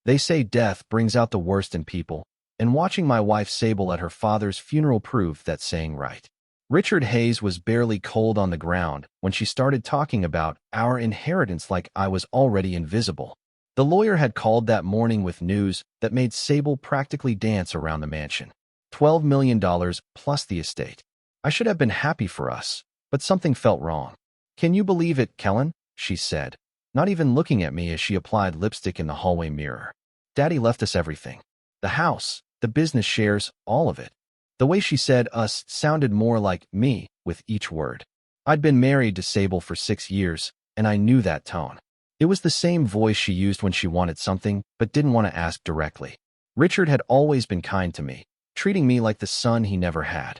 They say death brings out the worst in people, and watching my wife Sable at her father's funeral proved that saying right. Richard Hayes was barely cold on the ground when she started talking about our inheritance like I was already invisible. The lawyer had called that morning with news that made Sable practically dance around the mansion. $12 million plus the estate. I should have been happy for us, but something felt wrong. "Can you believe it, Kellan?" she said, not even looking at me as she applied lipstick in the hallway mirror. "Daddy left us everything. The house, the business shares, all of it." The way she said us sounded more like me with each word. I'd been married to Sable for 6 years, and I knew that tone. It was the same voice she used when she wanted something but didn't want to ask directly. Richard had always been kind to me, treating me like the son he never had.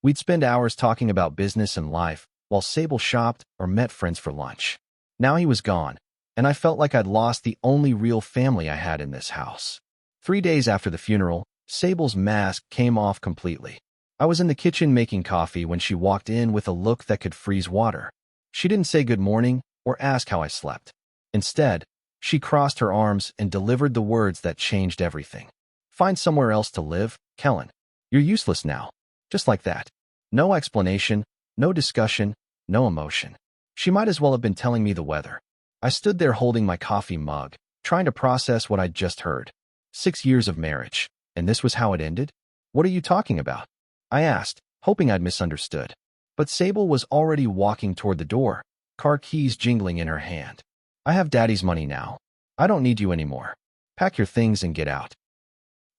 We'd spend hours talking about business and life while Sable shopped or met friends for lunch. Now he was gone, and I felt like I'd lost the only real family I had in this house. 3 days after the funeral, Sable's mask came off completely. I was in the kitchen making coffee when she walked in with a look that could freeze water. She didn't say good morning or ask how I slept. Instead, she crossed her arms and delivered the words that changed everything. "Find somewhere else to live, Kellan. You're useless now." Just like that. No explanation, no discussion, no emotion. She might as well have been telling me the weather. I stood there holding my coffee mug, trying to process what I'd just heard. 6 years of marriage, and this was how it ended? "What are you talking about?" I asked, hoping I'd misunderstood. But Sable was already walking toward the door, car keys jingling in her hand. "I have Daddy's money now. I don't need you anymore. Pack your things and get out."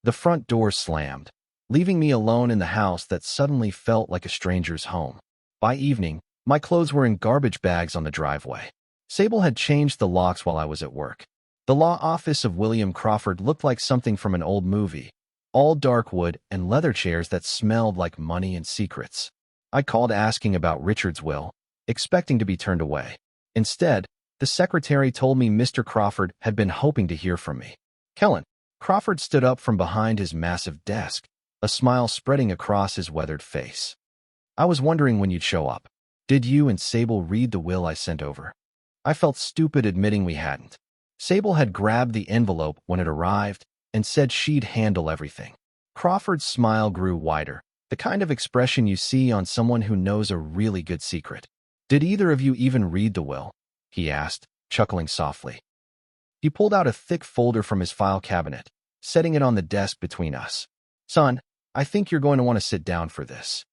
The front door slammed, leaving me alone in the house that suddenly felt like a stranger's home. By evening, my clothes were in garbage bags on the driveway. Sable had changed the locks while I was at work. The law office of William Crawford looked like something from an old movie, all dark wood and leather chairs that smelled like money and secrets. I called asking about Richard's will, expecting to be turned away. Instead, the secretary told me Mr. Crawford had been hoping to hear from me. "Kellan." Crawford stood up from behind his massive desk, a smile spreading across his weathered face. "I was wondering when you'd show up. Did you and Sable read the will I sent over?" I felt stupid admitting we hadn't. Sable had grabbed the envelope when it arrived and said she'd handle everything. Crawford's smile grew wider, the kind of expression you see on someone who knows a really good secret. "Did either of you even read the will?" he asked, chuckling softly. He pulled out a thick folder from his file cabinet, setting it on the desk between us. "Son, I think you're going to want to sit down for this."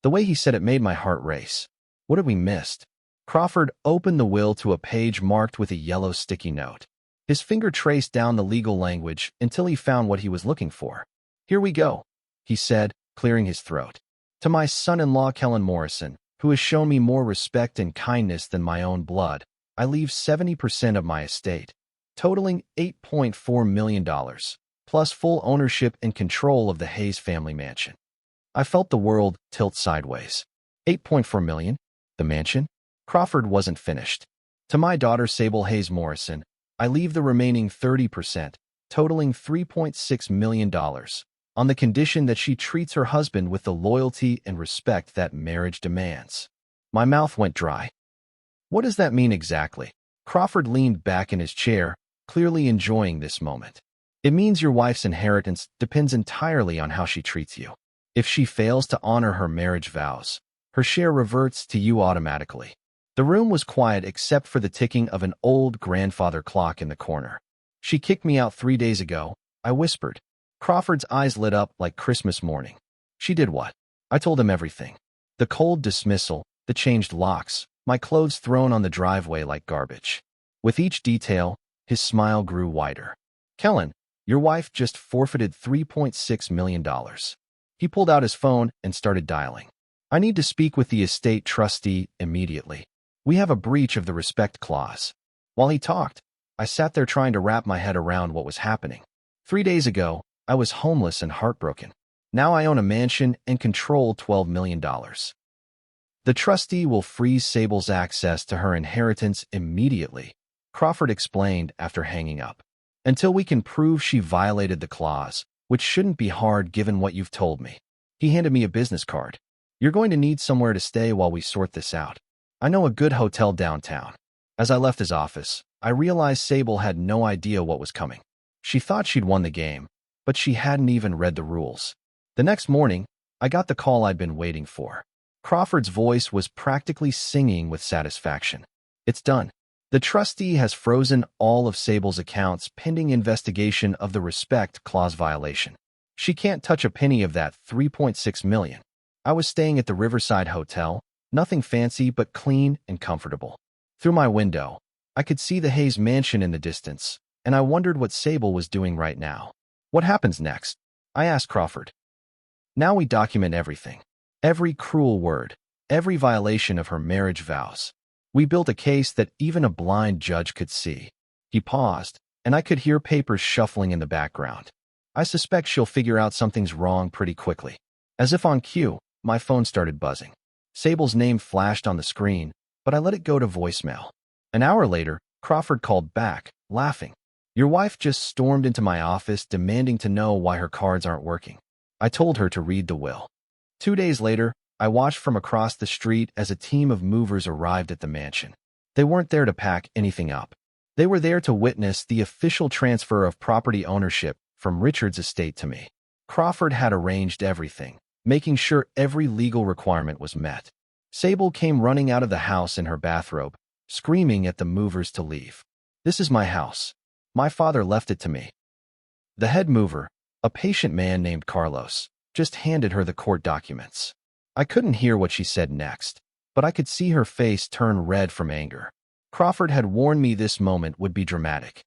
The way he said it made my heart race. What had we missed? Crawford opened the will to a page marked with a yellow sticky note. His finger traced down the legal language until he found what he was looking for. "Here we go," he said, clearing his throat. "To my son-in-law Kellan Morrison, who has shown me more respect and kindness than my own blood, I leave 70% of my estate, totaling $8.4 million, plus full ownership and control of the Hayes family mansion." I felt the world tilt sideways. 8.4 million? The mansion? Crawford wasn't finished. "To my daughter Sable Hayes Morrison, I leave the remaining 30%, totaling $3.6 million, on the condition that she treats her husband with the loyalty and respect that marriage demands." My mouth went dry. What does that mean exactly? Crawford leaned back in his chair, clearly enjoying this moment. "It means your wife's inheritance depends entirely on how she treats you. If she fails to honor her marriage vows, her share reverts to you automatically." The room was quiet except for the ticking of an old grandfather clock in the corner. "She kicked me out 3 days ago," I whispered. Crawford's eyes lit up like Christmas morning. "She did what?" I told him everything. The cold dismissal, the changed locks, my clothes thrown on the driveway like garbage. With each detail, his smile grew wider. "Kellan, your wife just forfeited $3.6 million. He pulled out his phone and started dialing. "I need to speak with the estate trustee immediately. We have a breach of the respect clause." While he talked, I sat there trying to wrap my head around what was happening. 3 days ago, I was homeless and heartbroken. Now I own a mansion and control $12 million. "The trustee will freeze Sable's access to her inheritance immediately," Crawford explained after hanging up, "until we can prove she violated the clause, which shouldn't be hard given what you've told me." He handed me a business card. "You're going to need somewhere to stay while we sort this out. I know a good hotel downtown." As I left his office, I realized Sable had no idea what was coming. She thought she'd won the game, but she hadn't even read the rules. The next morning, I got the call I'd been waiting for. Crawford's voice was practically singing with satisfaction. It's done. The trustee has frozen all of Sable's accounts pending investigation of the respect clause violation. She can't touch a penny of that $3.6 million. I was staying at the Riverside Hotel, nothing fancy but clean and comfortable. Through my window, I could see the Hayes mansion in the distance, and I wondered what Sable was doing right now. What happens next? I asked Crawford. Now we document everything. Every cruel word, every violation of her marriage vows. We built a case that even a blind judge could see. He paused, and I could hear papers shuffling in the background. I suspect she'll figure out something's wrong pretty quickly. As if on cue, my phone started buzzing. Sable's name flashed on the screen, but I let it go to voicemail. An hour later, Crawford called back, laughing. Your wife just stormed into my office demanding to know why her cards aren't working. I told her to read the will. 2 days later, I watched from across the street as a team of movers arrived at the mansion. They weren't there to pack anything up. They were there to witness the official transfer of property ownership from Richard's estate to me. Crawford had arranged everything, making sure every legal requirement was met. Sable came running out of the house in her bathrobe, screaming at the movers to leave. This is my house. My father left it to me. The head mover, a patient man named Carlos, just handed her the court documents. I couldn't hear what she said next, but I could see her face turn red from anger. Crawford had warned me this moment would be dramatic.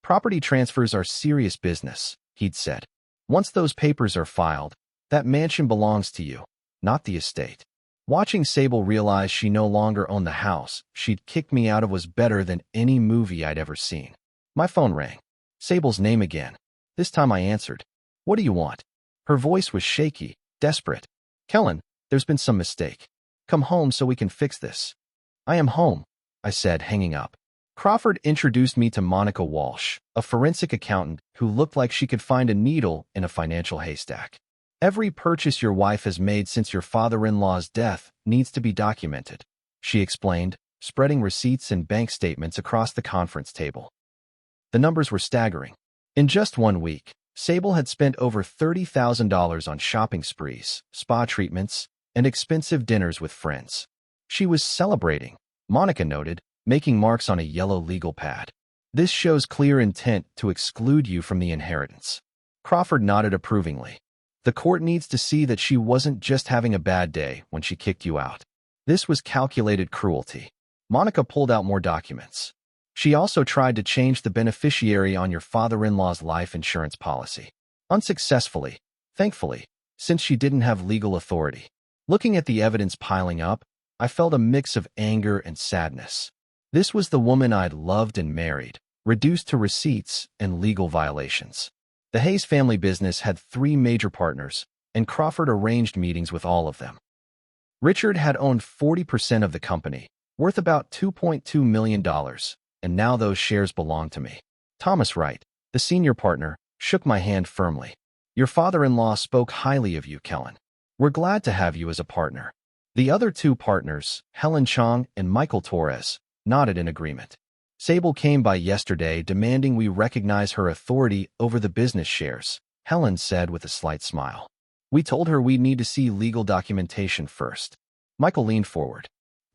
Property transfers are serious business, he'd said. Once those papers are filed, that mansion belongs to you, not the estate. Watching Sable realize she no longer owned the house she'd kicked me out of was better than any movie I'd ever seen. My phone rang. Sable's name again. This time I answered. What do you want? Her voice was shaky, desperate. Kellan, there's been some mistake. Come home so we can fix this. I am home, I said, hanging up. Crawford introduced me to Monica Walsh, a forensic accountant who looked like she could find a needle in a financial haystack. Every purchase your wife has made since your father-in-law's death needs to be documented, she explained, spreading receipts and bank statements across the conference table. The numbers were staggering. In just 1 week, Sable had spent over $30,000 on shopping sprees, spa treatments, and expensive dinners with friends. She was celebrating, Monica noted, making marks on a yellow legal pad. This shows clear intent to exclude you from the inheritance. Crawford nodded approvingly. The court needs to see that she wasn't just having a bad day when she kicked you out. This was calculated cruelty. Monica pulled out more documents. She also tried to change the beneficiary on your father-in-law's life insurance policy. Unsuccessfully, thankfully, since she didn't have legal authority. Looking at the evidence piling up, I felt a mix of anger and sadness. This was the woman I'd loved and married, reduced to receipts and legal violations. The Hayes family business had 3 major partners, and Crawford arranged meetings with all of them. Richard had owned 40% of the company, worth about $2.2 million, and now those shares belong to me. Thomas Wright, the senior partner, shook my hand firmly. Your father-in-law spoke highly of you, Kellan. We're glad to have you as a partner. The other 2 partners, Helen Chong and Michael Torres, nodded in agreement. Sable came by yesterday demanding we recognize her authority over the business shares, Helen said with a slight smile. We told her we'd need to see legal documentation first. Michael leaned forward.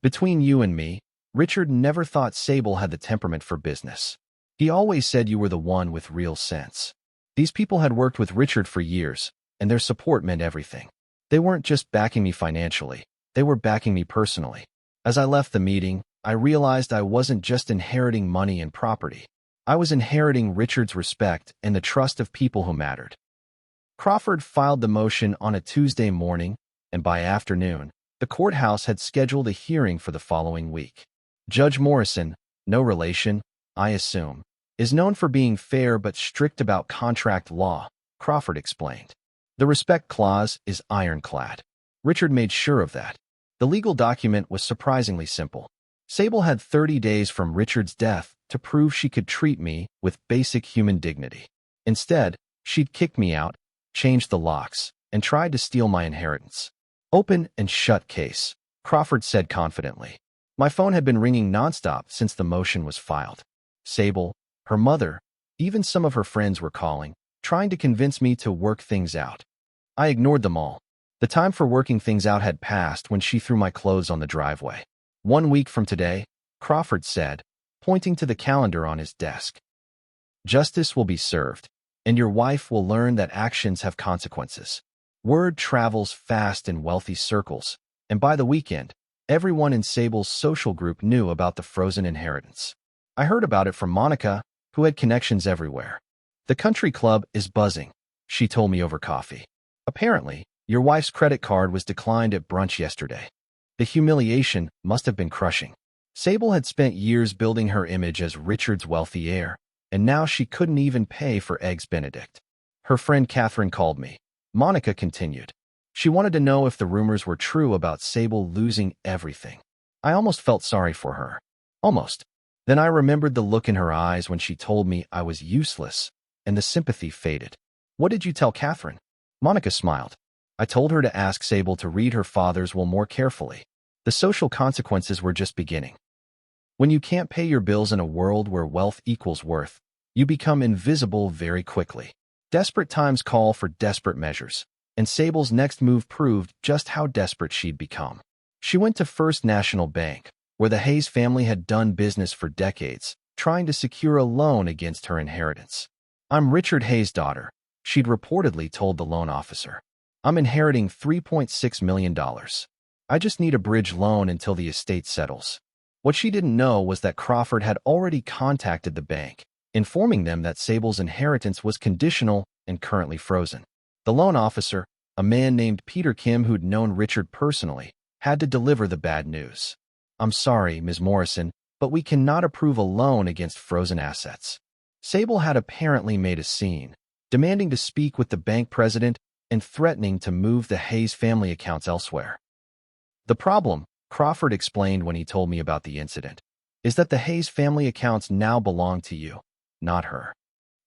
Between you and me, Richard never thought Sable had the temperament for business. He always said you were the one with real sense. These people had worked with Richard for years, and their support meant everything. They weren't just backing me financially, they were backing me personally. As I left the meeting, I realized I wasn't just inheriting money and property. I was inheriting Richard's respect and the trust of people who mattered. Crawford filed the motion on a Tuesday morning, and by afternoon, the courthouse had scheduled a hearing for the following week. Judge Morrison, no relation, I assume, is known for being fair but strict about contract law, Crawford explained. The respect clause is ironclad. Richard made sure of that. The legal document was surprisingly simple. Sable had 30 days from Richard's death to prove she could treat me with basic human dignity. Instead, she'd kicked me out, changed the locks, and tried to steal my inheritance. Open and shut case, Crawford said confidently. My phone had been ringing nonstop since the motion was filed. Sable, her mother, Even some of her friends were calling, trying to convince me to work things out. I ignored them all. The time for working things out had passed when she threw my clothes on the driveway. 1 week from today, Crawford said, pointing to the calendar on his desk. Justice will be served, and your wife will learn that actions have consequences. Word travels fast in wealthy circles, and by the weekend, everyone in Sable's social group knew about the frozen inheritance. I heard about it from Monica, who had connections everywhere. The country club is buzzing, she told me over coffee. Apparently, your wife's credit card was declined at brunch yesterday. The humiliation must have been crushing. Sable had spent years building her image as Richard's wealthy heir, and now she couldn't even pay for Eggs Benedict. Her friend Catherine called me. Monica continued. She wanted to know if the rumors were true about Sable losing everything. I almost felt sorry for her. Almost. Then I remembered the look in her eyes when she told me I was useless, and the sympathy faded. What did you tell Catherine? Monica smiled. I told her to ask Sable to read her father's will more carefully. The social consequences were just beginning. When you can't pay your bills in a world where wealth equals worth, you become invisible very quickly. Desperate times call for desperate measures, and Sable's next move proved just how desperate she'd become. She went to First National Bank, where the Hayes family had done business for decades, trying to secure a loan against her inheritance. I'm Richard Hayes' daughter, she'd reportedly told the loan officer. I'm inheriting $3.6 million. I just need a bridge loan until the estate settles. What she didn't know was that Crawford had already contacted the bank, informing them that Sable's inheritance was conditional and currently frozen. The loan officer, a man named Peter Kim who'd known Richard personally, had to deliver the bad news. I'm sorry, Ms. Morrison, but we cannot approve a loan against frozen assets. Sable had apparently made a scene, demanding to speak with the bank president and threatening to move the Hayes family accounts elsewhere. The problem, Crawford explained when he told me about the incident, is that the Hayes family accounts now belong to you, not her.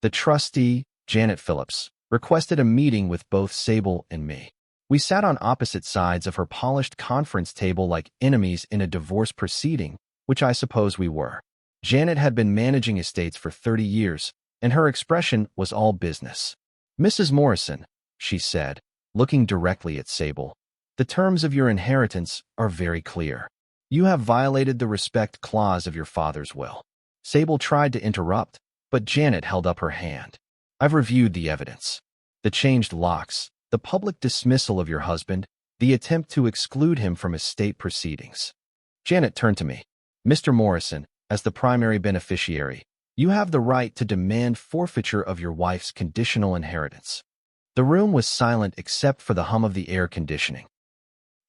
The trustee, Janet Phillips, requested a meeting with both Sable and me. We sat on opposite sides of her polished conference table like enemies in a divorce proceeding, which I suppose we were. Janet had been managing estates for 30 years, and her expression was all business. Mrs. Morrison, she said, looking directly at Sable, the terms of your inheritance are very clear. You have violated the respect clause of your father's will. Sable tried to interrupt, but Janet held up her hand. I've reviewed the evidence. The changed locks, the public dismissal of your husband, the attempt to exclude him from estate proceedings. Janet turned to me. Mr. Morrison, as the primary beneficiary, you have the right to demand forfeiture of your wife's conditional inheritance. The room was silent except for the hum of the air conditioning.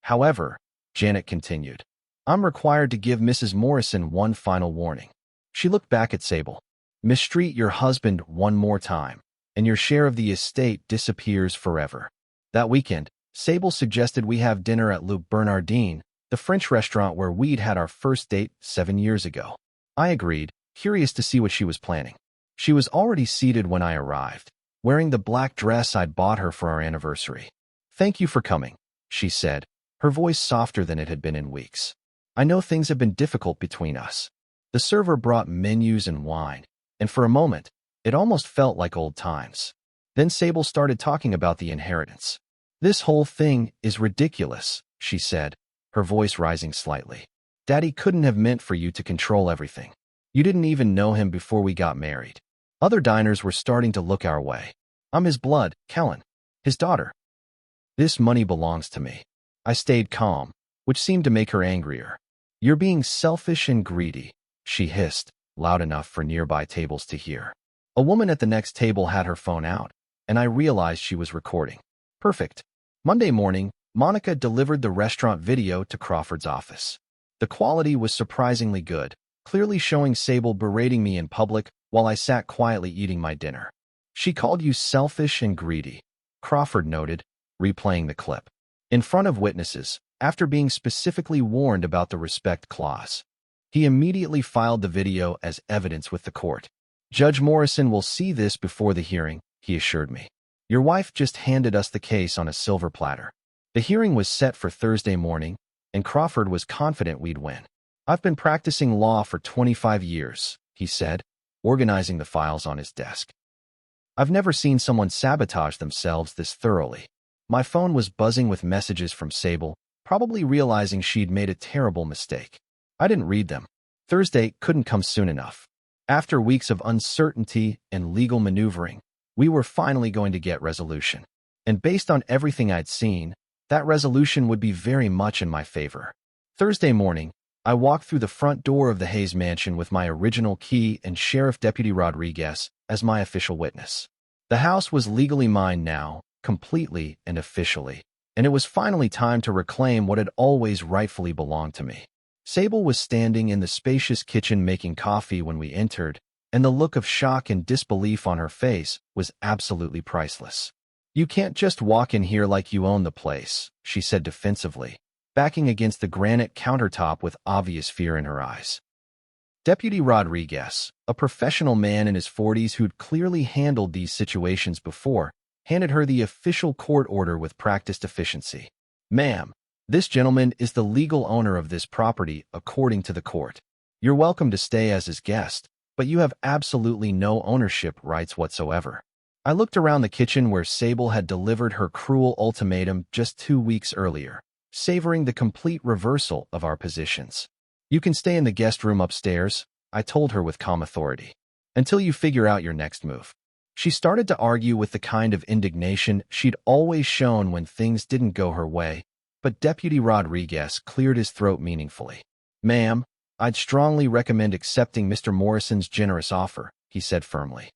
However, Janet continued, I'm required to give Mrs. Morrison one final warning. She looked back at Sable. Mistreat your husband one more time, and your share of the estate disappears forever. That weekend, Sable suggested we have dinner at Le Bernardin, the French restaurant where we'd had our first date 7 years ago. I agreed, curious to see what she was planning. She was already seated when I arrived, wearing the black dress I'd bought her for our anniversary. Thank you for coming, she said, her voice softer than it had been in weeks. I know things have been difficult between us. The server brought menus and wine, and for a moment, it almost felt like old times. Then Sable started talking about the inheritance. This whole thing is ridiculous, she said, her voice rising slightly. Daddy couldn't have meant for you to control everything. You didn't even know him before we got married. Other diners were starting to look our way. I'm his blood, Kellan, his daughter. This money belongs to me. I stayed calm, which seemed to make her angrier. You're being selfish and greedy, she hissed, loud enough for nearby tables to hear. A woman at the next table had her phone out, and I realized she was recording. Perfect. Monday morning, Monica delivered the restaurant video to Crawford's office. The quality was surprisingly good, clearly showing Sable berating me in public while I sat quietly eating my dinner. She called you selfish and greedy, Crawford noted, replaying the clip. In front of witnesses, after being specifically warned about the respect clause. He immediately filed the video as evidence with the court. Judge Morrison will see this before the hearing, he assured me. Your wife just handed us the case on a silver platter. The hearing was set for Thursday morning, and Crawford was confident we'd win. I've been practicing law for 25 years, he said, organizing the files on his desk. I've never seen someone sabotage themselves this thoroughly. My phone was buzzing with messages from Sable, probably realizing she'd made a terrible mistake. I didn't read them. Thursday couldn't come soon enough. After weeks of uncertainty and legal maneuvering, we were finally going to get resolution. And based on everything I'd seen, that resolution would be very much in my favor. Thursday morning, I walked through the front door of the Hayes mansion with my original key and Sheriff Deputy Rodriguez as my official witness. The house was legally mine now, completely and officially, and it was finally time to reclaim what had always rightfully belonged to me. Sable was standing in the spacious kitchen making coffee when we entered, and the look of shock and disbelief on her face was absolutely priceless. "You can't just walk in here like you own the place," she said defensively, backing against the granite countertop with obvious fear in her eyes. Deputy Rodriguez, a professional man in his 40s who'd clearly handled these situations before, handed her the official court order with practiced efficiency. "Ma'am, this gentleman is the legal owner of this property according to the court. You're welcome to stay as his guest, but you have absolutely no ownership rights whatsoever." I looked around the kitchen where Sable had delivered her cruel ultimatum just 2 weeks earlier, savoring the complete reversal of our positions. "You can stay in the guest room upstairs," I told her with calm authority, "until you figure out your next move." She started to argue with the kind of indignation she'd always shown when things didn't go her way, but Deputy Rodriguez cleared his throat meaningfully. "Ma'am, I'd strongly recommend accepting Mr. Morrison's generous offer," he said firmly.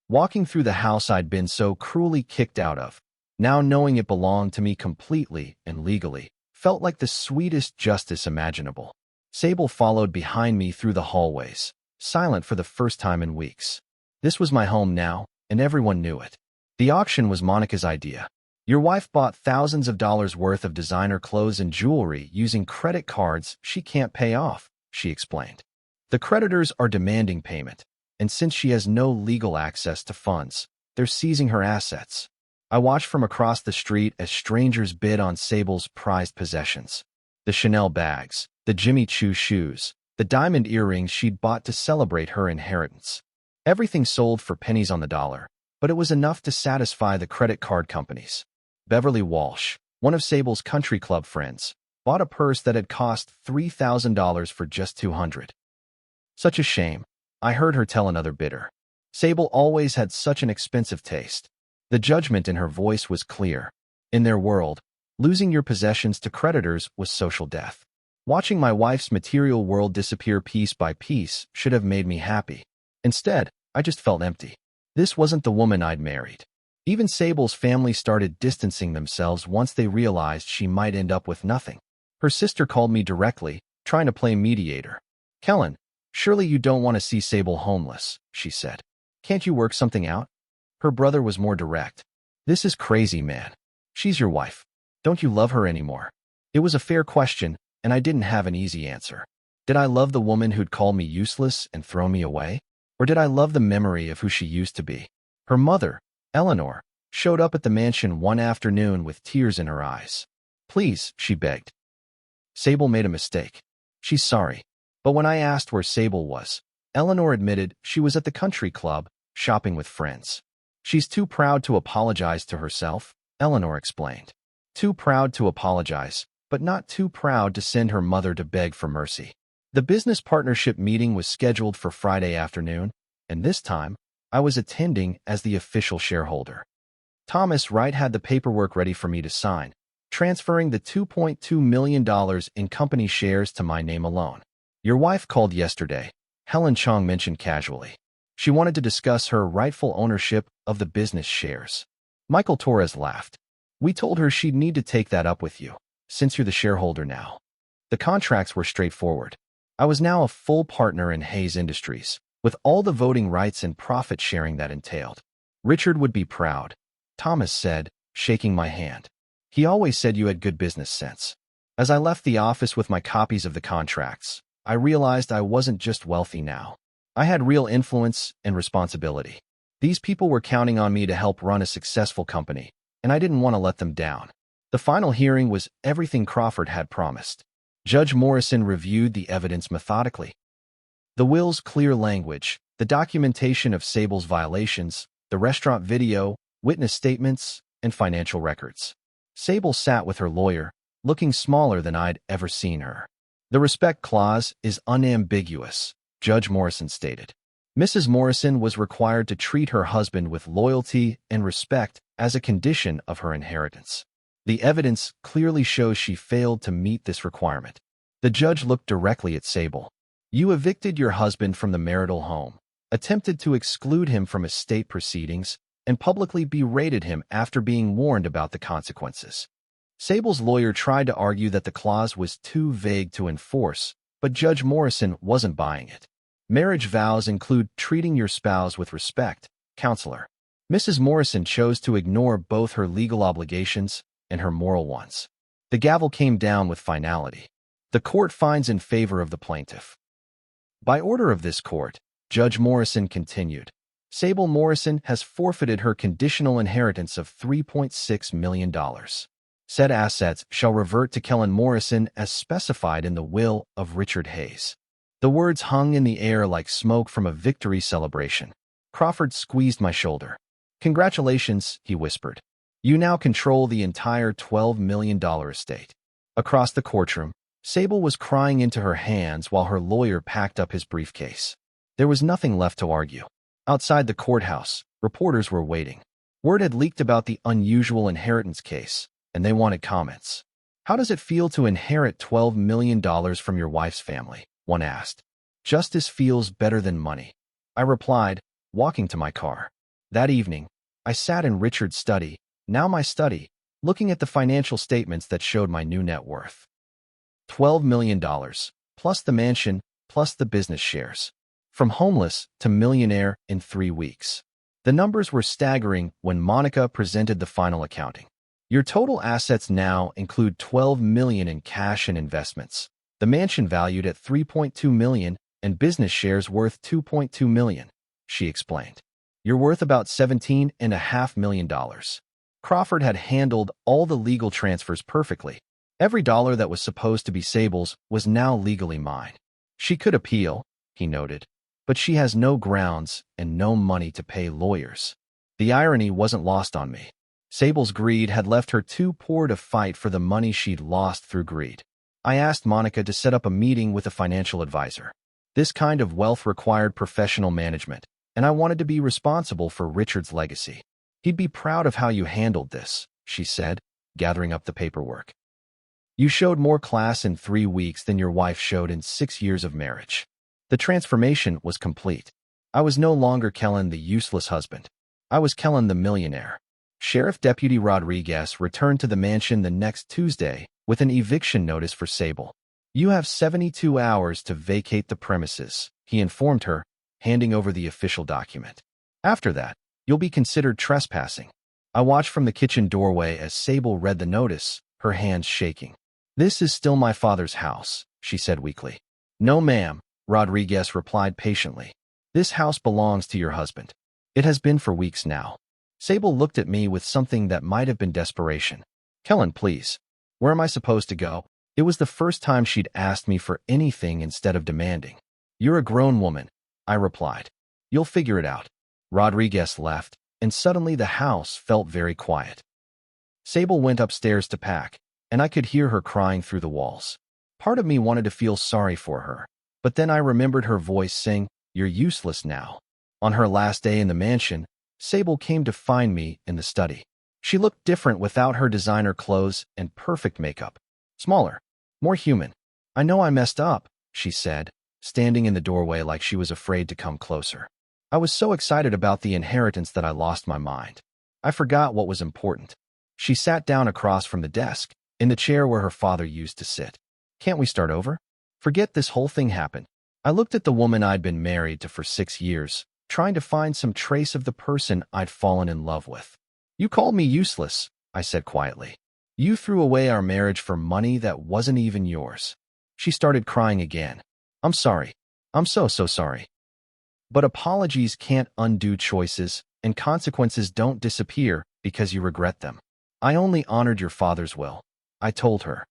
Walking through the house I'd been so cruelly kicked out of, now knowing it belonged to me completely and legally, felt like the sweetest justice imaginable. Sable followed behind me through the hallways, silent for the first time in weeks. This was my home now, and everyone knew it. "The auction was Monica's idea. Your wife bought thousands of dollars worth of designer clothes and jewelry using credit cards she can't pay off," she explained. "The creditors are demanding payment, and since she has no legal access to funds, they're seizing her assets." I watched from across the street as strangers bid on Sable's prized possessions. The Chanel bags, the Jimmy Choo shoes, the diamond earrings she'd bought to celebrate her inheritance. Everything sold for pennies on the dollar, but it was enough to satisfy the credit card companies. Beverly Walsh, one of Sable's country club friends, bought a purse that had cost $3,000 for just $200. "Such a shame," I heard her tell another bidder. "Sable always had such an expensive taste." The judgment in her voice was clear. In their world, losing your possessions to creditors was social death. Watching my wife's material world disappear piece by piece should have made me happy. Instead, I just felt empty. This wasn't the woman I'd married. Even Sable's family started distancing themselves once they realized she might end up with nothing. Her sister called me directly, trying to play mediator. "Kellan, surely you don't want to see Sable homeless," she said. "Can't you work something out?" Her brother was more direct. "This is crazy, man. She's your wife. Don't you love her anymore?" It was a fair question, and I didn't have an easy answer. Did I love the woman who'd called me useless and thrown me away? Or did I love the memory of who she used to be? Her mother, Eleanor, showed up at the mansion one afternoon with tears in her eyes. "Please," she begged. "Sable made a mistake. She's sorry." But when I asked where Sable was, Eleanor admitted she was at the country club, shopping with friends. "She's too proud to apologize to herself," Eleanor explained. Too proud to apologize, but not too proud to send her mother to beg for mercy. The business partnership meeting was scheduled for Friday afternoon, and this time, I was attending as the official shareholder. Thomas Wright had the paperwork ready for me to sign, transferring the $2.2 million in company shares to my name alone. "Your wife called yesterday," Helen Chong mentioned casually. "She wanted to discuss her rightful ownership of the business shares." Michael Torres laughed. "We told her she'd need to take that up with you, since you're the shareholder now." The contracts were straightforward. I was now a full partner in Hayes Industries, with all the voting rights and profit sharing that entailed. "Richard would be proud," Thomas said, shaking my hand. "He always said you had good business sense." As I left the office with my copies of the contracts, I realized I wasn't just wealthy now. I had real influence and responsibility. These people were counting on me to help run a successful company, and I didn't want to let them down. The final hearing was everything Crawford had promised. Judge Morrison reviewed the evidence methodically. The will's clear language, the documentation of Sable's violations, the restaurant video, witness statements, and financial records. Sable sat with her lawyer, looking smaller than I'd ever seen her. The respect clause is unambiguous, Judge Morrison stated. Mrs. Morrison was required to treat her husband with loyalty and respect as a condition of her inheritance. The evidence clearly shows she failed to meet this requirement. The judge looked directly at Sable. You evicted your husband from the marital home, attempted to exclude him from estate proceedings, and publicly berated him after being warned about the consequences. Sable's lawyer tried to argue that the clause was too vague to enforce, but Judge Morrison wasn't buying it. Marriage vows include treating your spouse with respect, counselor. Mrs. Morrison chose to ignore both her legal obligations and her moral ones. The gavel came down with finality. The court finds in favor of the plaintiff. By order of this court, Judge Morrison continued, Sable Morrison has forfeited her conditional inheritance of $3.6 million. Said assets shall revert to Kellan Morrison as specified in the will of Richard Hayes. The words hung in the air like smoke from a victory celebration. Crawford squeezed my shoulder. Congratulations, he whispered. You now control the entire $12 million estate. Across the courtroom, Sable was crying into her hands while her lawyer packed up his briefcase. There was nothing left to argue. Outside the courthouse, reporters were waiting. Word had leaked about the unusual inheritance case, and they wanted comments. How does it feel to inherit $12 million from your wife's family? One asked. Justice feels better than money, I replied, walking to my car. That evening, I sat in Richard's study, now my study, looking at the financial statements that showed my new net worth. $12 million, plus the mansion, plus the business shares. From homeless to millionaire in 3 weeks. The numbers were staggering when Monica presented the final accounting. Your total assets now include $12 million in cash and investments. The mansion valued at $3.2 million and business shares worth $2.2 million, she explained. You're worth about $17.5 million. Crawford had handled all the legal transfers perfectly. Every dollar that was supposed to be Sable's was now legally mine. She could appeal, he noted, but she has no grounds and no money to pay lawyers. The irony wasn't lost on me. Sable's greed had left her too poor to fight for the money she'd lost through greed. I asked Monica to set up a meeting with a financial advisor. This kind of wealth required professional management, and I wanted to be responsible for Richard's legacy. He'd be proud of how you handled this, she said, gathering up the paperwork. You showed more class in 3 weeks than your wife showed in 6 years of marriage. The transformation was complete. I was no longer Kellan the useless husband. I was Kellan the millionaire. Sheriff Deputy Rodriguez returned to the mansion the next Tuesday with an eviction notice for Sable. You have 72 hours to vacate the premises, he informed her, handing over the official document. After that, you'll be considered trespassing. I watched from the kitchen doorway as Sable read the notice, her hands shaking. This is still my father's house, she said weakly. No, ma'am, Rodriguez replied patiently. This house belongs to your husband. It has been for weeks now. Sable looked at me with something that might have been desperation. Kellan, please. Where am I supposed to go? It was the first time she'd asked me for anything instead of demanding. You're a grown woman, I replied. You'll figure it out. Rodriguez left, and suddenly the house felt very quiet. Sable went upstairs to pack, and I could hear her crying through the walls. Part of me wanted to feel sorry for her, but then I remembered her voice saying, You're useless now. On her last day in the mansion, Sable came to find me in the study. She looked different without her designer clothes and perfect makeup. Smaller, more human. I know I messed up, she said, standing in the doorway like she was afraid to come closer. I was so excited about the inheritance that I lost my mind. I forgot what was important. She sat down across from the desk, in the chair where her father used to sit. Can't we start over? Forget this whole thing happened. I looked at the woman I'd been married to for 6 years, trying to find some trace of the person I'd fallen in love with. You called me useless, I said quietly. You threw away our marriage for money that wasn't even yours. She started crying again. I'm sorry. I'm so sorry. But apologies can't undo choices, and consequences don't disappear because you regret them. I only honored your father's will, I told her.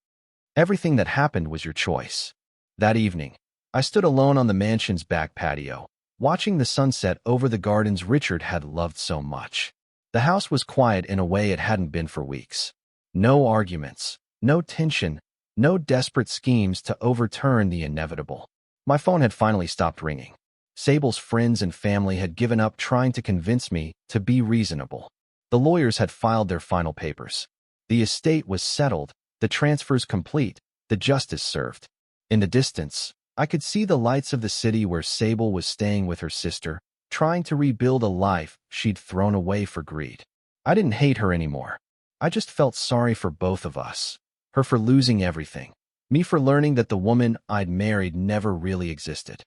Everything that happened was your choice. That evening, I stood alone on the mansion's back patio, watching the sunset over the gardens Richard had loved so much. The house was quiet in a way it hadn't been for weeks. No arguments, no tension, no desperate schemes to overturn the inevitable. My phone had finally stopped ringing. Sable's friends and family had given up trying to convince me to be reasonable. The lawyers had filed their final papers. The estate was settled, the transfers complete, the justice served. In the distance, I could see the lights of the city where Sable was staying with her sister, trying to rebuild a life she'd thrown away for greed. I didn't hate her anymore. I just felt sorry for both of us. Her for losing everything. Me for learning that the woman I'd married never really existed.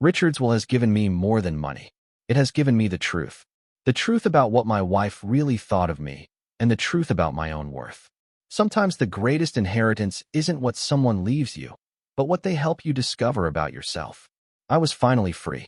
Richard's will has given me more than money. It has given me the truth. The truth about what my wife really thought of me, and the truth about my own worth. Sometimes the greatest inheritance isn't what someone leaves you, but what they help you discover about yourself. I was finally free.